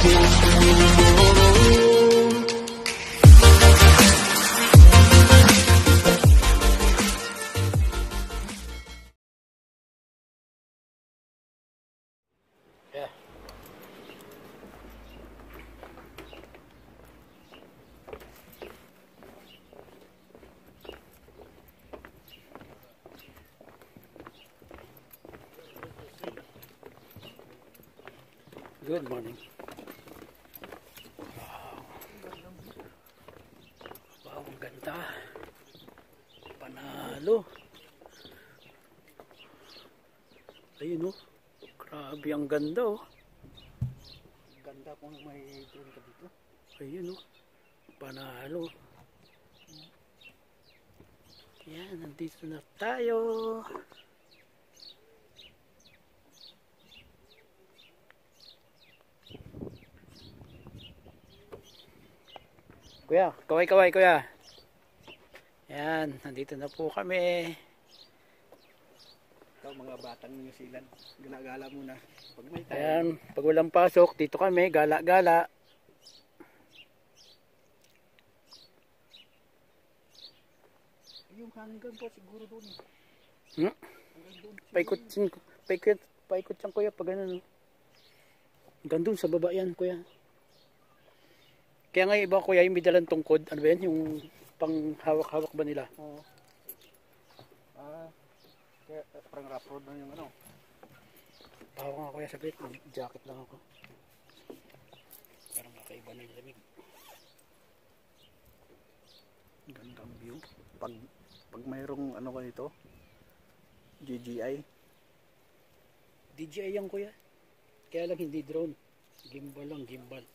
Yeah. Good morning. Wow, ang ganda. Panalo. Ayun oh. Grabe ang ganda oh. Ganda kung may drone ka dito. Ayun oh. Panalo. Yan, nandito na tayo. Kuya, kaway-kaway kuya. Yan, nandito na po kami. Ikaw mga batang New Zealand, gala-gala muna. Pag may tayo. Ayan, pag walang pasok, dito kami, gala-gala. Yung hanggang po siguro doon. Hmm? Paikot yan kuya, pag ganun. Hanggang doon sa baba yan kuya. Kaya nga iba kuya, yung may dalang tungkod, ano ba yan, yung pang hawak-hawak ba nila? Oo. Kaya parang rough road na yung ano. Hawak nga kuya, sabit, jacket lang ako. Parang kakaiba na yung lamig. Gandang view. Pag mayroong ano ka dito, DJI. DJI yan kuya. Kaya lang hindi drone. Gimbal lang, gimbal.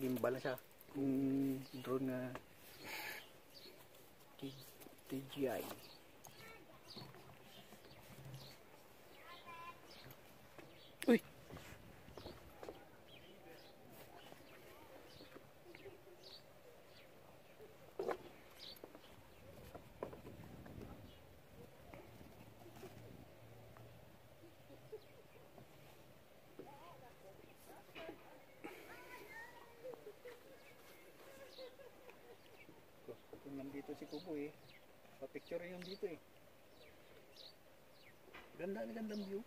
Gimbal na siya. Drone na DJI. Uy! Kung nandito si Kubo pa-picture yung dito Gandang view.